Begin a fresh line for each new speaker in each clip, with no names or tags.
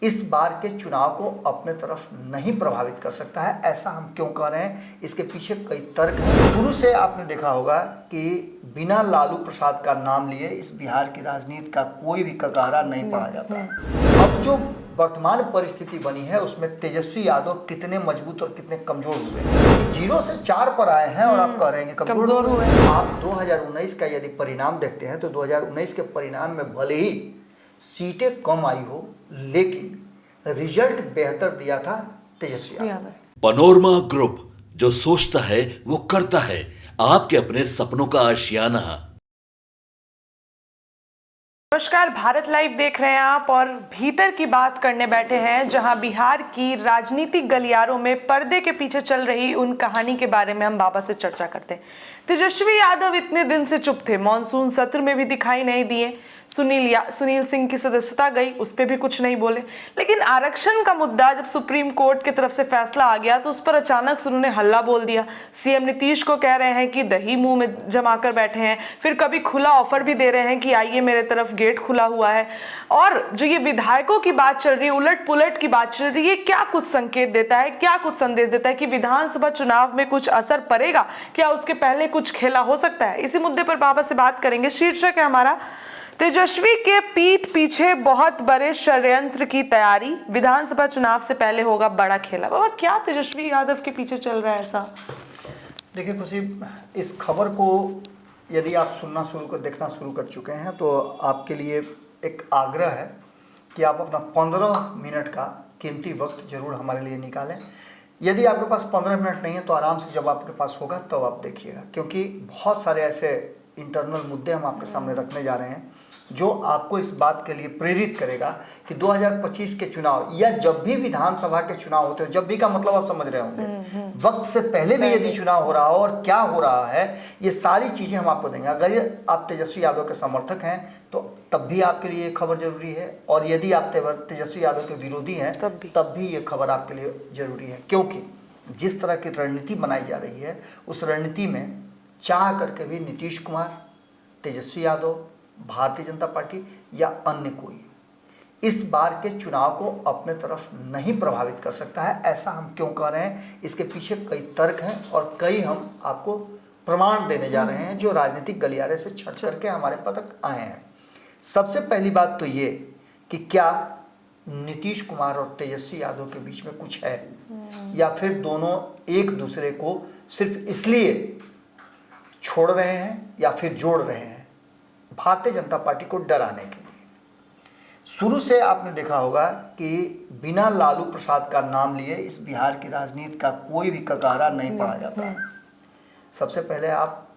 इस बार के चुनाव को अपने तरफ नहीं प्रभावित कर सकता है। ऐसा हम क्यों कह रहे हैं, इसके पीछे कई तर्क हैं। शुरू से आपने देखा होगा कि बिना लालू प्रसाद का नाम लिए इस बिहार की राजनीति का कोई भी ककारा नहीं पढ़ा जाता है। अब जो वर्तमान परिस्थिति बनी है उसमें तेजस्वी यादव कितने मजबूत और कितने कमजोर हुए हैं। 0 से 4 पर आए हैं और आप कह रहे हैं कि कमजोर हुए हैं। आप 2019 का यदि परिणाम देखते हैं तो 2019 के परिणाम में भले ही सीटें कम आई हो, लेकिन रिजल्ट बेहतर दिया था तेजस्वी यादव।
पनोरमा ग्रुप, जो सोचता है वो करता है। आपके अपने सपनों का आशियाना।
नमस्कार, भारत लाइव देख रहे हैं आप और भीतर की बात करने बैठे हैं, जहां बिहार की राजनीतिक गलियारों में पर्दे के पीछे चल रही उन कहानी के बारे में हम बाबा से चर्चा करते हैं। तेजस्वी यादव इतने दिन से चुप थे, मॉनसून सत्र में भी दिखाई नहीं दिए। सुनील सिंह की सदस्यता गई, उस पर भी कुछ नहीं बोले। लेकिन आरक्षण का मुद्दा जब सुप्रीम कोर्ट की तरफ से फैसला आ गया तो उस पर अचानक से उन्होंने हल्ला बोल दिया। सीएम नीतीश को कह रहे हैं कि दही मुंह में जमा कर बैठे हैं, फिर कभी खुला ऑफर भी दे रहे हैं कि आइए मेरे तरफ, गेट खुला हुआ है। और जो ये विधायकों की बात चल रही है, उलट पुलट की बात चल रही है, क्या कुछ संकेत देता है, क्या कुछ संदेश देता है कि विधानसभा चुनाव में कुछ असर पड़ेगा, क्या उसके पहले कुछ खेला हो सकता है? इसी मुद्दे पर बाबा से बात करेंगे। शीर्षक है हमारा, तेजस्वी के पीठ पीछे बहुत बड़े षड्यंत्र की तैयारी, विधानसभा चुनाव से पहले होगा बड़ा खेला। बाबा, क्या तेजस्वी यादव के पीछे चल रहा है ऐसा?
देखिए खुशी, इस खबर को यदि आप सुनना शुरू कर, देखना शुरू कर चुके हैं तो आपके लिए एक आग्रह है कि आप अपना 15 मिनट का कीमती वक्त जरूर हमारे लिए निकालें। यदि आपके पास 15 मिनट नहीं है तो आराम से जब आपके पास होगा तब आप देखिएगा, क्योंकि बहुत सारे ऐसे इंटरनल मुद्दे हम आपके सामने रखने जा रहे हैं जो आपको इस बात के लिए प्रेरित करेगा कि 2025 के चुनाव या जब भी विधानसभा के चुनाव होते हो, जब भी का मतलब आप समझ रहे होंगे, वक्त से पहले भी यदि चुनाव हो रहा हो और क्या हो रहा है, ये सारी चीज़ें हम आपको देंगे। अगर आप तेजस्वी यादव के समर्थक हैं तो तब भी आपके लिए ये खबर जरूरी है, और यदि आप तेजस्वी यादव के विरोधी हैं तब भी ये खबर आपके लिए जरूरी है, क्योंकि जिस तरह की रणनीति बनाई जा रही है उस रणनीति में चाह करके भी नीतीश कुमार, तेजस्वी यादव, भारतीय जनता पार्टी या अन्य कोई इस बार के चुनाव को अपने तरफ नहीं प्रभावित कर सकता है। ऐसा हम क्यों कह रहे हैं, इसके पीछे कई तर्क हैं और कई हम आपको प्रमाण देने जा रहे हैं जो राजनीतिक गलियारे से छट करके हमारे पास तक आए हैं। सबसे पहली बात तो ये कि क्या नीतीश कुमार और तेजस्वी यादव के बीच में कुछ है, या फिर दोनों एक दूसरे को सिर्फ इसलिए छोड़ रहे हैं या फिर जोड़ रहे हैं भारतीय जनता पार्टी को डराने के लिए। शुरू से आपने देखा होगा कि बिना लालू प्रसाद का नाम लिए इस बिहार की राजनीति का कोई भी ककारा नहीं पढ़ा जाता है। सबसे पहले आप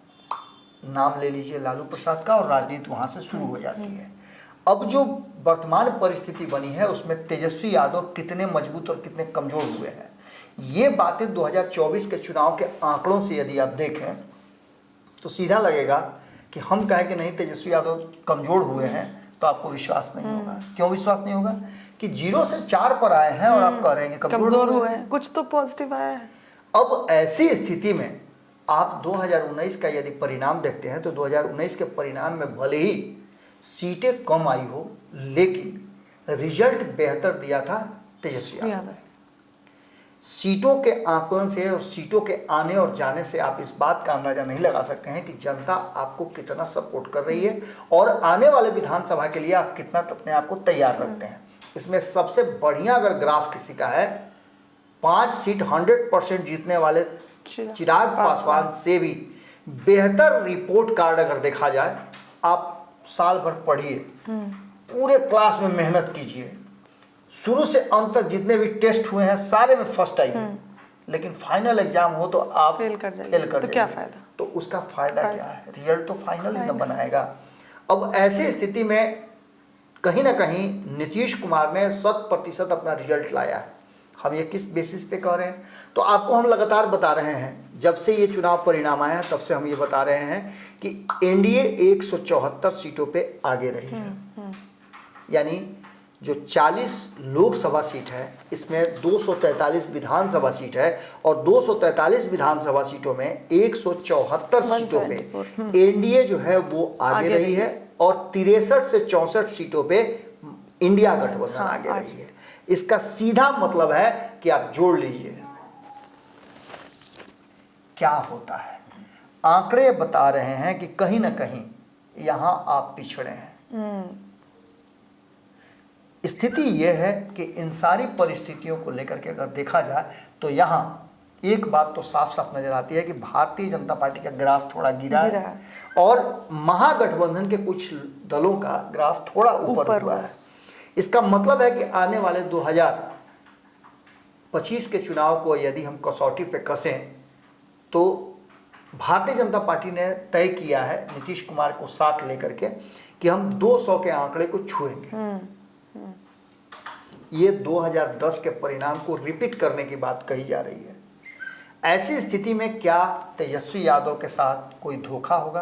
नाम ले लीजिए लालू प्रसाद का और राजनीति वहां से शुरू हो जाती है। अब जो वर्तमान परिस्थिति बनी है उसमें तेजस्वी यादव कितने मजबूत और कितने कमजोर हुए हैं, ये बातें 2024 के चुनाव के आंकड़ों से यदि आप देखें तो सीधा लगेगा कि हम कहें कि नहीं तेजस्वी यादव कमजोर हुए हैं तो आपको विश्वास नहीं होगा। क्यों विश्वास नहीं होगा? कि 0 से 4 पर आए हैं और आप कह रहे हैं कि कमजोर हुए हैं,
कुछ तो पॉजिटिव आया है।
अब ऐसी स्थिति में आप 2019 का यदि परिणाम देखते हैं तो 2019 के परिणाम में भले ही सीटें कम आई हो, लेकिन रिजल्ट बेहतर दिया था तेजस्वी यादव। सीटों के आकलन से और सीटों के आने और जाने से आप इस बात का अंदाजा नहीं लगा सकते हैं कि जनता आपको कितना सपोर्ट कर रही है और आने वाले विधानसभा के लिए आप कितना अपने आप को तैयार रखते हैं। इसमें सबसे बढ़िया अगर ग्राफ किसी का है, 5 सीट 100% जीतने वाले चिराग पासवान से भी बेहतर रिपोर्ट कार्ड अगर देखा जाए, आप साल भर पढ़िए, पूरे क्लास में मेहनत कीजिए, शुरू से अंत तक जितने भी टेस्ट हुए हैं सारे में फर्स्ट आइए, लेकिन फाइनल एग्जाम हो तो आप फेल कर जाइए तो क्या फायदा? तो उसका फायदा क्या है? रिजल्ट तो फाइनल ही न बनाएगा। अब ऐसी स्थिति में कहीं ना कहीं नीतीश कुमार ने 100% अपना रिजल्ट लाया है। हम ये किस बेसिस पे कह रहे हैं? तो आपको हम लगातार बता रहे हैं, जब से ये चुनाव परिणाम आया तब से हम ये बता रहे हैं कि एनडीए 174 सीटों पे आगे रही है। यानी जो 40 लोकसभा सीट है इसमें 243 विधानसभा सीट है और 243 विधानसभा सीटों में 174 सीटों पे एनडीए जो है वो आगे रही है और 63 से 64 सीटों पे इंडिया गठबंधन आगे रही है। इसका सीधा मतलब है कि आप जोड़ लीजिए क्या होता है। आंकड़े बता रहे हैं कि कहीं ना कहीं यहां आप पिछड़े हैं। स्थिति यह है कि इन सारी परिस्थितियों को लेकर के अगर देखा जाए तो यहाँ एक बात तो साफ साफ नजर आती है कि भारतीय जनता पार्टी का ग्राफ थोड़ा गिरा है और महागठबंधन के कुछ दलों का ग्राफ थोड़ा ऊपर हुआ है। इसका मतलब है कि आने वाले 2025 के चुनाव को यदि हम कसौटी पे कसें तो भारतीय जनता पार्टी ने तय किया है नीतीश कुमार को साथ लेकर के कि हम 200 के आंकड़े को छुएंगे। ये 2010 के परिणाम को रिपीट करने की बात कही जा रही है। ऐसी स्थिति में क्या तेजस्वी यादव के साथ कोई धोखा होगा?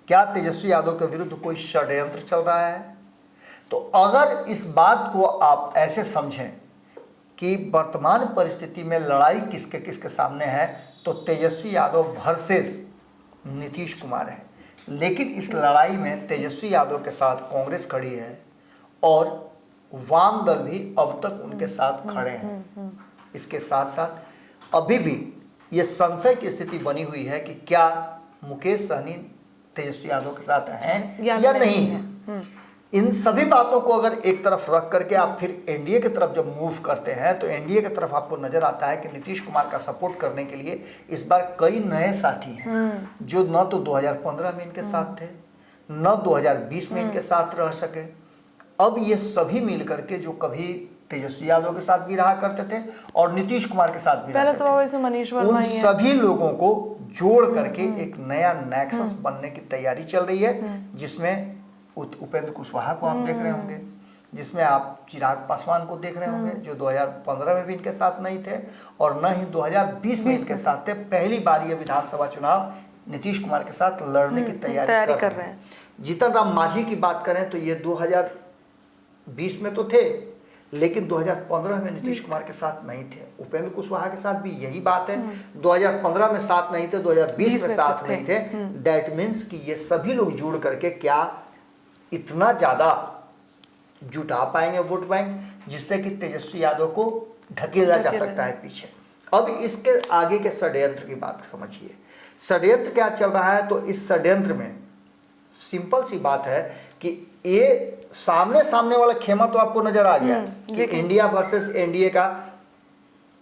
क्या तेजस्वी यादव के विरुद्ध कोई षड्यंत्र चल रहा है? तो अगर इस बात को आप ऐसे समझें कि वर्तमान परिस्थिति में लड़ाई किसके किसके सामने है तो तेजस्वी यादव वर्सेस नीतीश कुमार है, लेकिन इस लड़ाई में तेजस्वी यादव के साथ कांग्रेस खड़ी है और वाम दल भी अब तक उनके साथ खड़े हैं। इसके साथ साथ अभी भी ये संशय की स्थिति बनी हुई है कि क्या मुकेश सहनी तेजस्वी यादव के साथ हैं या नहीं है। इन सभी बातों को अगर एक तरफ रख करके आप फिर एनडीए की तरफ जब मूव करते हैं तो एनडीए की तरफ आपको नजर आता है कि नीतीश कुमार का सपोर्ट करने के लिए इस बार कई नए साथी हैं जो न तो 2015 में इनके साथ थे न 2020 में इनके साथ रह सके। अब ये सभी मिल करके जो कभी तेजस्वी यादव के साथ भी रहा करते थे और नीतीश कुमार के साथ भी
पहले तो वैसे मनीष वर्मा
उन
ही है।
सभी लोगों को जोड़ करके एक नया नेक्सस बनने की तैयारी चल रही है जिसमें उपेंद्र कुशवाहा को आप देख रहे होंगे, जिसमें आप चिराग पासवान को देख रहे होंगे जो 2015 में भी इनके साथ नहीं थे और न ही 2020 में इनके साथ थे। पहली बार ये विधानसभा चुनाव नीतीश कुमार के साथ लड़ने की तैयारी कर रहे हैं। जीतन राम मांझी की बात करें तो ये 2020 में तो थे लेकिन 2015 में नीतीश कुमार के साथ नहीं थे। उपेंद्र कुशवाहा के साथ भी यही बात है, 2015 में साथ नहीं थे, 2020 में साथ नहीं थे। दैट मीन्स कि ये सभी लोग जुड़ करके क्या इतना ज़्यादा जुटा पाएंगे वोट बैंक जिससे कि तेजस्वी यादव को ढकेला जा सकता है पीछे। अब इसके आगे के षड्यंत्र की बात समझिए। षड्यंत्र क्या चल रहा है तो इस षड्यंत्र में सिंपल सी बात है कि ये सामने वाला खेमा तो आपको नजर आ गया कि इंडिया वर्सेस एनडीए का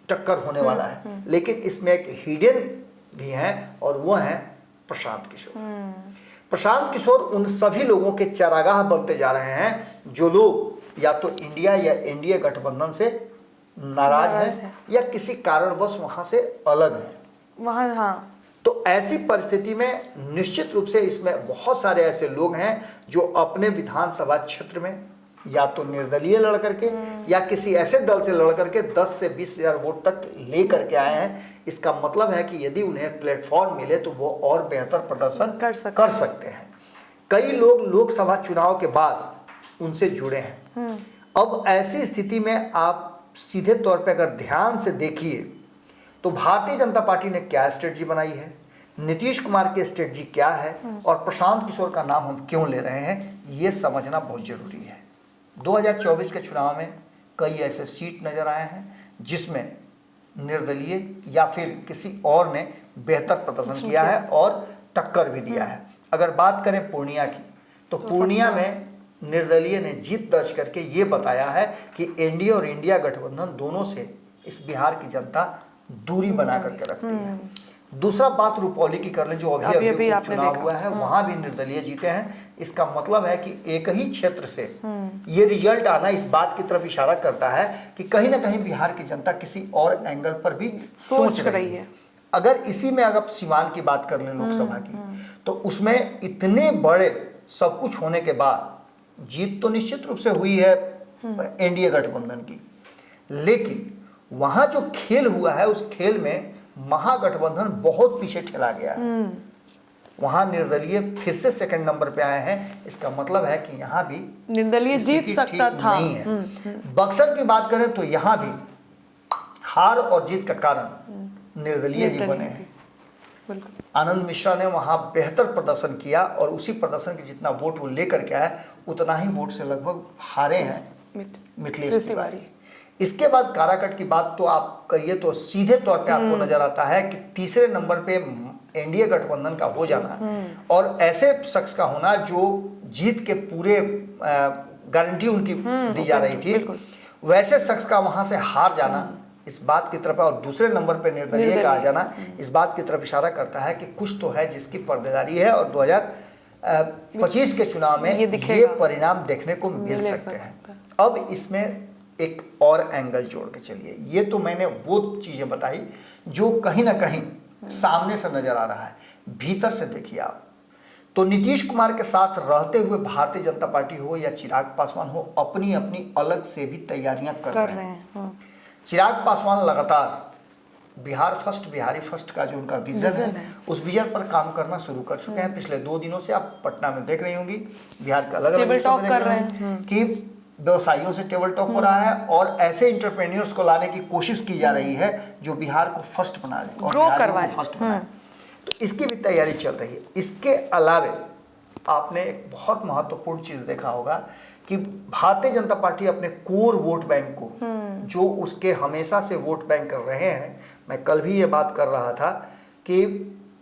टक्कर होने वाला है, लेकिन इसमें एक हिडन भी है और वो है प्रशांत किशोर। प्रशांत किशोर उन सभी लोगों के चारागाह बनते जा रहे हैं जो लोग या तो इंडिया या एनडीए गठबंधन से नाराज हैं या किसी कारणवश वहां से अलग हैं
वहां। हाँ,
तो ऐसी परिस्थिति में निश्चित रूप से इसमें बहुत सारे ऐसे लोग हैं जो अपने विधानसभा क्षेत्र में या तो निर्दलीय लड़ करके या किसी ऐसे दल से लड़ करके 10 से 20 हजार वोट तक ले करके आए हैं। इसका मतलब है कि यदि उन्हें प्लेटफॉर्म मिले तो वो और बेहतर प्रदर्शन कर सकते हैं। कई लोग लोकसभा चुनाव के बाद उनसे जुड़े हैं। अब ऐसी स्थिति में आप सीधे तौर पर अगर ध्यान से देखिए तो भारतीय जनता पार्टी ने क्या स्ट्रेटजी बनाई है, नीतीश कुमार की स्ट्रेटजी क्या है और प्रशांत किशोर का नाम हम क्यों ले रहे हैं, ये समझना बहुत जरूरी है। 2024 के चुनाव में कई ऐसे सीट नजर आए हैं जिसमें निर्दलीय या फिर किसी और ने बेहतर प्रदर्शन किया है और टक्कर भी दिया है। अगर बात करें पूर्णिया की तो पूर्णिया में निर्दलीय ने जीत दर्ज करके ये बताया है कि एनडीए और इंडिया गठबंधन दोनों से इस बिहार की जनता दूरी बना करके रखती है। दूसरा बात रुपौली की कर लें जो अभी चुनाव हुआ है, वहां भी निर्दलीय जीते हैं। इसका मतलब है कि एक ही क्षेत्र से ये रिजल्ट आना इस बात की तरफ इशारा करता है कि कहीं ना कहीं बिहार की जनता किसी और एंगल पर भी सोच रही है। अगर इसी में अगर सिवान की बात कर लें लोकसभा की तो उसमें इतने बड़े सब कुछ होने के बाद जीत तो निश्चित रूप से हुई है एनडीए गठबंधन की, लेकिन वहां जो खेल हुआ है उस खेल में महागठबंधन बहुत पीछे ठेला गया है। वहां निर्दलीय फिर से सेकंड नंबर पे आए हैं। इसका मतलब है कि यहाँ भी
निर्दलीय जीत सकता था।
नहीं है। बक्सर की बात करें तो यहाँ भी हार और जीत का कारण निर्दलीय ही बने हैं। आनंद मिश्रा ने वहां बेहतर प्रदर्शन किया और उसी प्रदर्शन के जितना वोट वो लेकर के आए उतना ही वोट से लगभग हारे हैं मिथिलेश तिवारी। इसके बाद काराकट की बात तो आप करिए तो सीधे तौर पे आपको नजर आता है कि तीसरे नंबर पे एनडीए गठबंधन का हो जाना और ऐसे शख्स का होना जो जीत के पूरे गारंटी उनकी दी जा रही थी, वैसे शख्स का वहां से हार जाना इस बात की तरफ और दूसरे नंबर पे निर्दलीय का आ जाना इस बात की तरफ इशारा करता है कि कुछ तो है जिसकी पर्देदारी है और 2025 के चुनाव में ये परिणाम देखने को मिल सकते हैं। अब इसमें एक और एंगल जोड़ के चलिए, ये तो मैंने वो चीजें बताई जो कहीं ना कहीं सामने से नजर आ रहा है, भीतर से देखिए आप तो नीतीश कुमार के साथ रहते हुए भारतीय जनता पार्टी हो या चिराग पासवान हो अपनी अपनी अलग से भी तैयारियां कर रहे हैं। चिराग पासवान लगातार बिहार फर्स्ट बिहारी फर्स्ट का जो उनका विजन है उस विजन पर काम करना शुरू कर चुके हैं। पिछले 2 दिनों से आप पटना में देख रही होंगी, बिहार के अलग अलग हिस्सों में देख रहे हैं कि व्यवसायियों से टेबल टॉक हो रहा है और ऐसे इंटरप्रेन्योर्स को लाने की कोशिश की जा रही है जो बिहार को फर्स्ट बना ले और बिहार को फर्स्ट बनाए। तो इसकी भी तैयारी चल रही है। इसके अलावे आपने एक बहुत महत्वपूर्ण चीज देखा होगा कि भारतीय जनता पार्टी अपने कोर वोट बैंक को जो उसके हमेशा से वोट बैंक कर रहे हैं, मैं कल भी ये बात कर रहा था कि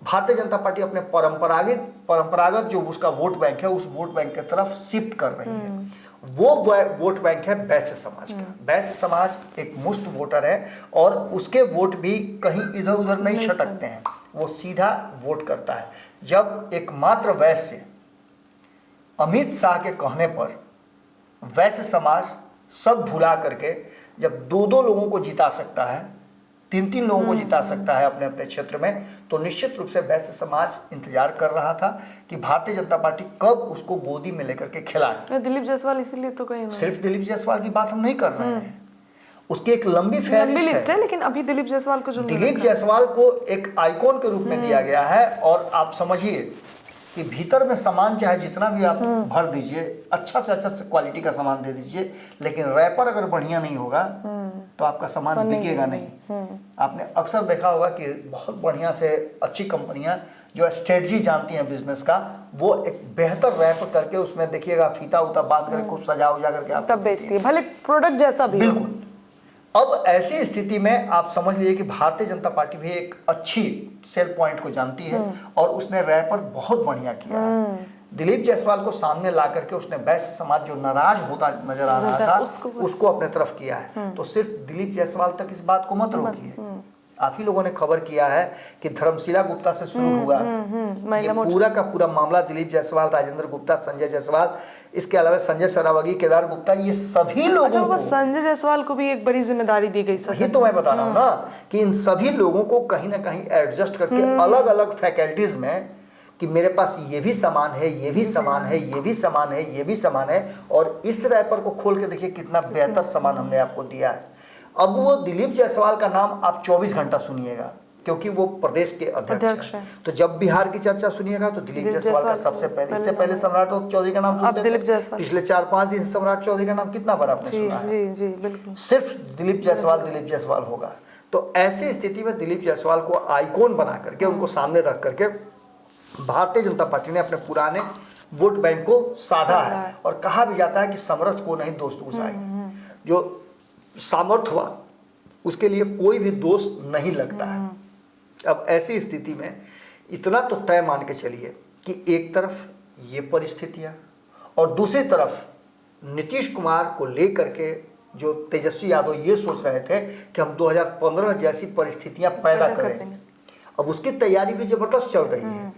भारतीय जनता पार्टी अपने परंपरागत जो उसका वोट बैंक है उस वोट बैंक की तरफ शिफ्ट कर रही है। वो वोट बैंक है वैश्य समाज का। वैश्य समाज एक मुश्त वोटर है और उसके वोट भी कहीं इधर उधर नहीं छटकते हैं, वो सीधा वोट करता है। जब एकमात्र वैश्य अमित शाह के कहने पर वैश्य समाज सब भुला करके जब 2-2 लोगों को जिता सकता है, 3-3 लोगों को जिता सकता है अपने अपने क्षेत्र में, तो निश्चित रूप से वैश्य समाज इंतजार कर रहा था कि भारतीय जनता पार्टी कब उसको गोदी में लेकर के खिलाए।
दिलीप जायसवाल इसीलिए तो कहीं
सिर्फ दिलीप जायसवाल की बात हम नहीं कर रहे हैं, उसकी एक लंबी फहरिस्त है।
लेकिन अभी दिलीप जायसवाल को
दिलीप जायसवाल को एक आइकॉन के रूप में दिया गया है और आप समझिए कि भीतर में सामान चाहे जितना भी आप भर दीजिए, अच्छा से अच्छा क्वालिटी का सामान दे दीजिए, लेकिन रैपर अगर बढ़िया नहीं होगा तो आपका सामान बिकेगा नहीं। आपने अक्सर देखा होगा कि बहुत बढ़िया से अच्छी कंपनियां जो स्ट्रेटजी जानती हैं बिजनेस का, वो एक बेहतर रैप करके उसमें देखिएगा फीता उता बांध कर खूब सजा उजा करके आप
तब बेचती है, भले प्रोडक्ट जैसा भी।
बिल्कुल। अब ऐसी स्थिति में आप समझ लीजिए कि भारतीय जनता पार्टी भी एक अच्छी सेल पॉइंट को जानती है और उसने रैपर बहुत बढ़िया किया है। दिलीप जायसवाल को सामने ला करके उसने वैश्य समाज जो नाराज होता नजर आ रहा था उसको अपने तरफ किया है। तो सिर्फ दिलीप जायसवाल तक इस बात को मत रोकिए। आप ही लोगों ने खबर किया है कि धर्मशिला गुप्ता से शुरू हुआ ये पूरा का पूरा मामला, दिलीप जायसवाल, राजेंद्र गुप्ता, संजय जायसवाल, इसके अलावा संजय सरावगी, केदार गुप्ता, ये सभी लोगों को,
संजय जायसवाल को भी एक बड़ी जिम्मेदारी दी गई।
ये तो मैं बता रहा हूँ ना कि इन सभी लोगों को कहीं ना कहीं एडजस्ट करके अलग अलग फैकल्टीज में कि मेरे पास ये भी सामान है, ये भी सामान है, ये भी सामान है, ये भी सामान है, और इस रैपर को खोल के देखिए कितना बेहतर सामान हमने आपको दिया है। अब वो दिलीप जायसवाल का नाम आप 24 घंटा सुनिएगा क्योंकि वो प्रदेश के अध्यक्ष हैं। तो जब बिहार की चर्चा सुनिएगा तो दिलीप जायसवाल का सबसे पहले, इससे पहले सम्राट चौधरी का नाम सुनते थे, पिछले 4-5 दिन सम्राट चौधरी का नाम कितना बार आपने सुना है?
जी, बिल्कुल।
सिर्फ दिलीप जायसवाल होगा। तो ऐसी स्थिति में दिलीप जायसवाल को आइकॉन बना करके उनको सामने रख करके भारतीय जनता पार्टी ने अपने पुराने वोट बैंक को साधा है। और कहा भी जाता है कि समर्थ को नहीं दोस्त घुसाए। जो सामर्थ्यवान उसके लिए कोई भी दोष नहीं लगता है। अब ऐसी स्थिति में इतना तो तय मान के चलिए कि एक तरफ ये परिस्थितियां और दूसरी तरफ नीतीश कुमार को लेकर के जो तेजस्वी यादव ये सोच रहे थे कि हम 2015 जैसी परिस्थितियां पैदा करें, अब उसकी तैयारी भी जबरदस्त चल रही है।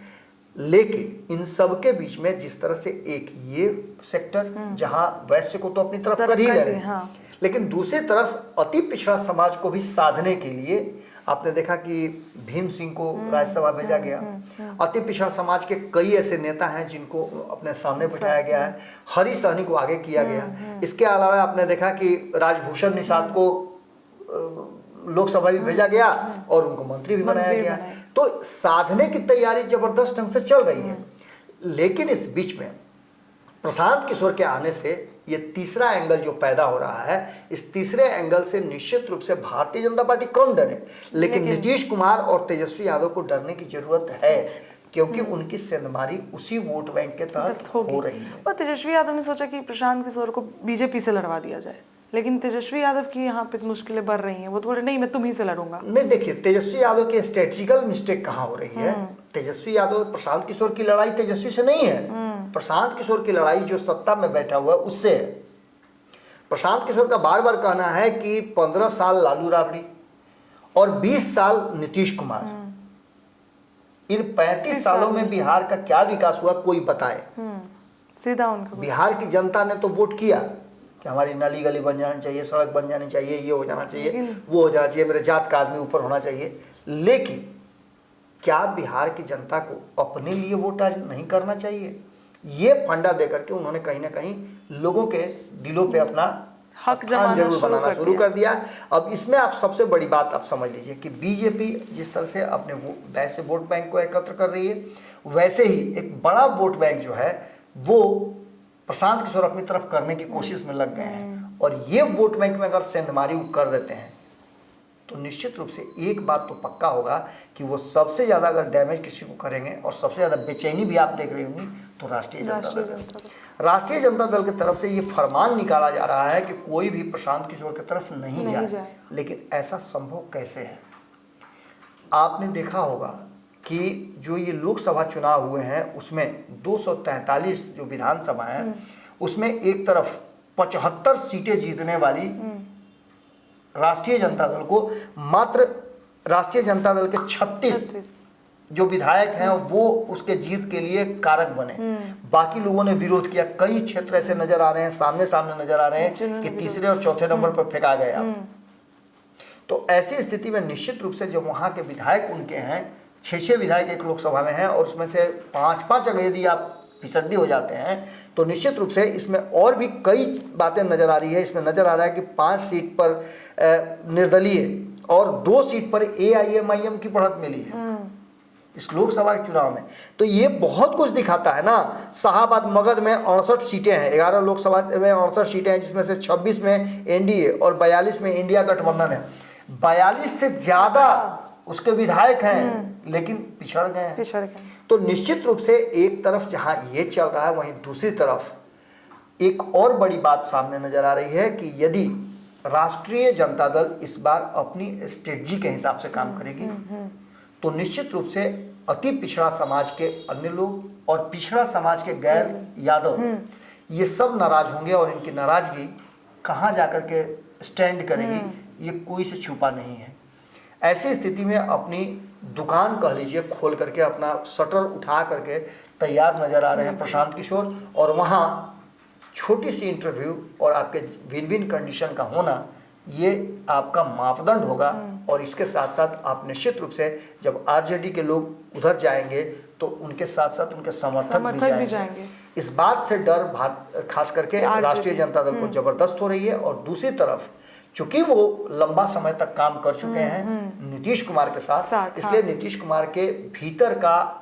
लेकिन इन सब के बीच में जिस तरह से एक ये सेक्टर जहां वैश्य को तो अपनी तरफ कर ही ले रहे हैं, लेकिन दूसरी तरफ अति पिछड़ा समाज को भी साधने के लिए आपने देखा कि भीम सिंह को राज्यसभा भेजा गया। अति पिछड़ा समाज के कई ऐसे नेता हैं जिनको अपने सामने बिठाया गया है। हरी सहनी को आगे किया गया। इसके अलावा आपने देखा कि राजभूषण निषाद को लोकसभा भी भेजा गया और उनको मंत्री भी बनाया गया। तो साधने की तैयारी जबरदस्त ढंग से चल रही है। लेकिन इस बीच में प्रशांत किशोर के आने से ये तीसरा एंगल जो पैदा हो रहा है, इस तीसरे एंगल से निश्चित रूप से भारतीय जनता पार्टी कम डरे, लेकिन नीतीश कुमार और तेजस्वी यादव को डरने की जरूरत है क्योंकि उनकी सेंधमारी उसी वोट बैंक के तहत हो रही है।
और तेजस्वी यादव ने सोचा कि प्रशांत किशोर को बीजेपी से लड़वा दिया जाए। लेकिन तेजस्वी यादव की यहाँ पे मुश्किलें बढ़ रही हैं। वो तो बोले नहीं, मैं तुम ही से लड़ूंगा।
नहीं, देखिए तेजस्वी यादव की स्ट्रेटेजिकल मिस्टेक कहाँ हो रही है। तेजस्वी यादव, प्रशांत किशोर की लड़ाई तेजस्वी से नहीं है। प्रशांत किशोर की लड़ाई जो सत्ता में बैठा हुआ है उससे है। प्रशांत किशोर का बार बार कहना है कि 15 साल लालू राबड़ी और 20 साल नीतीश कुमार, इन 35 सालों में बिहार का क्या विकास हुआ कोई बताए।
सीधा उनको
बिहार की जनता ने तो वोट किया कि हमारी नाली गली बन जानी चाहिए, सड़क बन जानी चाहिए, ये हो जाना चाहिए, वो हो जाना चाहिए, मेरे जात का आदमी ऊपर होना चाहिए। लेकिन क्या बिहार की जनता को अपने लिए वोट आज नहीं करना चाहिए? ये फंडा देकर के उन्होंने कहीं ना कहीं लोगों के दिलों पे अपना
हक
स्थान जरूर बनाना शुरू कर दिया। अब इसमें आप सबसे बड़ी बात आप समझ लीजिए कि बीजेपी जिस तरह से अपने वैसे वोट बैंक को एकत्र कर रही है, वैसे ही एक बड़ा वोट बैंक जो है वो प्रशांत किशोर अपनी तरफ करने की कोशिश में लग गए हैं। और ये वोट बैंक में अगर सेंधमारी कर देते हैं तो निश्चित रूप से एक बात तो पक्का होगा कि वो सबसे ज़्यादा अगर डैमेज किसी को करेंगे और सबसे ज़्यादा बेचैनी भी आप देख रही होंगी तो राष्ट्रीय जनता दल की तरफ से ये फरमान निकाला जा रहा है कि कोई भी प्रशांत किशोर की तरफ नहीं जाए। लेकिन ऐसा संभव कैसे है? आपने देखा होगा कि जो ये लोकसभा चुनाव हुए हैं उसमें 243 जो विधानसभा हैं उसमें एक तरफ 75 सीटें जीतने वाली राष्ट्रीय जनता दल को मात्र राष्ट्रीय जनता दल के 36 जो विधायक हैं वो उसके जीत के लिए कारक बने। बाकी लोगों ने विरोध किया। कई क्षेत्र ऐसे नजर आ रहे हैं, सामने सामने नजर आ रहे हैं कि तीसरे और चौथे नंबर पर फेंका गया। तो ऐसी स्थिति में निश्चित रूप से जो वहाँ के विधायक उनके हैं, 6 विधायक एक लोकसभा में हैं और उसमें से 5 अगर यदि आप फिसड्डी हो जाते हैं तो निश्चित रूप से इसमें और भी कई बातें नज़र आ रही है। इसमें नज़र आ रहा है कि 5 सीट पर निर्दलीय और 2 सीट पर AIMIM की बढ़त मिली है इस लोकसभा के चुनाव में। तो ये बहुत कुछ दिखाता है ना। शाहाबाद मगध में 68 सीटें हैं, 11 लोकसभा में 68 सीटें हैं, जिसमें से 26 में NDA और 42 में इंडिया गठबंधन है। 42 से ज़्यादा उसके विधायक हैं लेकिन पिछड़ गए हैं। तो निश्चित रूप से एक तरफ जहां ये चल रहा है वहीं दूसरी तरफ एक और बड़ी बात सामने नजर आ रही है कि यदि राष्ट्रीय जनता दल इस बार अपनी स्ट्रेटजी के हिसाब से काम करेगी तो निश्चित रूप से अति पिछड़ा समाज के अन्य लोग और पिछड़ा समाज के गैर यादव ये सब नाराज होंगे और इनकी नाराजगी कहाँ जाकर के स्टैंड करेगी ये कोई से छुपा नहीं है। ऐसी स्थिति में अपनी दुकान कह लीजिए खोल करके अपना शटर उठा करके तैयार नजर आ रहे हैं प्रशांत किशोर। और वहाँ छोटी सी इंटरव्यू और आपके विन विन कंडीशन का होना ये आपका मापदंड होगा। और इसके साथ साथ आप निश्चित रूप से जब RJD के लोग उधर जाएंगे तो उनके साथ साथ उनके समर्थक भी जाएंगे। इस बात से डर खास करके राष्ट्रीय जनता दल को जबरदस्त हो रही है। और दूसरी तरफ चूंकि वो लंबा समय तक काम कर चुके हैं नीतीश कुमार के साथ, इसलिए नीतीश कुमार के भीतर का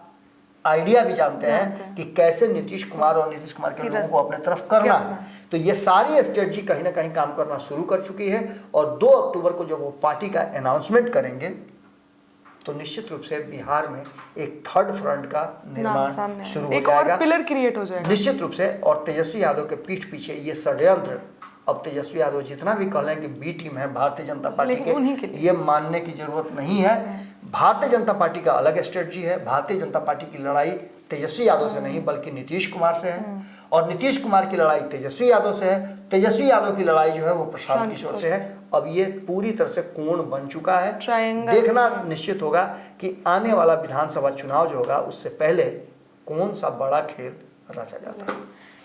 आइडिया भी जानते हैं कि कैसे नीतीश कुमार और नीतीश कुमार के लोगों को अपने तरफ करना है। तो ये सारी स्ट्रेटजी कहीं ना कहीं काम करना शुरू कर चुकी है। और 2 अक्टूबर को जब वो पार्टी का अनाउंसमेंट करेंगे तो निश्चित रूप से बिहार में एक थर्ड फ्रंट का निर्माण शुरू हो जाएगा,
पिलर क्रिएट हो जाएगा
निश्चित रूप से। और तेजस्वी यादव के पीठ पीछे ये षड्यंत्र, अब तेजस्वी यादव जितना भी कह लें कि बी टीम है भारतीय जनता पार्टी के, ये मानने की जरूरत नहीं है। भारतीय जनता पार्टी का अलग स्ट्रेटजी है। भारतीय जनता पार्टी की लड़ाई तेजस्वी यादव से नहीं बल्कि नीतीश कुमार से है और नीतीश कुमार की लड़ाई तेजस्वी यादव से है। तेजस्वी यादव की लड़ाई जो है वो प्रशांत किशोर से है। अब ये पूरी तरह से कोण बन चुका है। देखना निश्चित होगा कि आने वाला विधानसभा चुनाव जो होगा उससे पहले कौन सा बड़ा खेल रचा जाता है।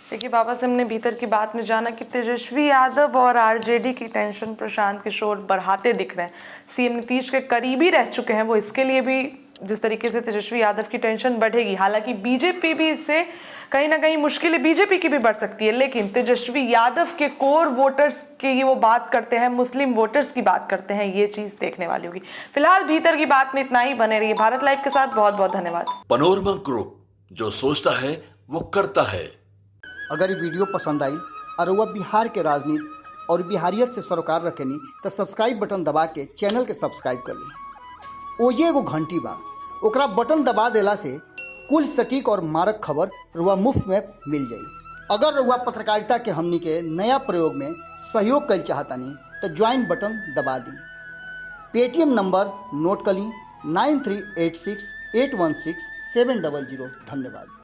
देखिए बाबा से हमने भीतर की बात में जाना कि तेजस्वी यादव और RJD की टेंशन प्रशांत किशोर बढ़ाते दिख रहे हैं। CM नीतीश के करीबी रह चुके हैं वो, इसके लिए भी जिस तरीके से तेजस्वी यादव की टेंशन बढ़ेगी। हालांकि बीजेपी भी इससे कहीं ना कहीं मुश्किलें बीजेपी की भी बढ़ सकती है, लेकिन तेजस्वी यादव के कोर वोटर्स की वो बात करते हैं, मुस्लिम वोटर्स की बात करते हैं, ये चीज देखने वाली होगी। फिलहाल भीतर की बात में इतना ही। बने रहिए भारत लाइव के साथ। बहुत बहुत धन्यवाद।
पनोरमा ग्रुप, जो सोचता है वो करता है।
अगर ये वीडियो पसंद आई और वह बिहार के राजनीति और बिहारियत से सरोकार रखेनी तो सब्सक्राइब बटन दबा के चैनल के सब्सक्राइब कर ली। ओजे एगो घंटी बा, ओकरा बटन दबा देला से कुल सटीक और मारक खबर रुआ मुफ्त में मिल जाई। अगर रउआ पत्रकारिता के हमनी के नया प्रयोग में सहयोग कर चाहतानी तो ज्वाइन बटन दबा दी। पेटीएम नंबर नोट कर ली 9386816700। धन्यवाद।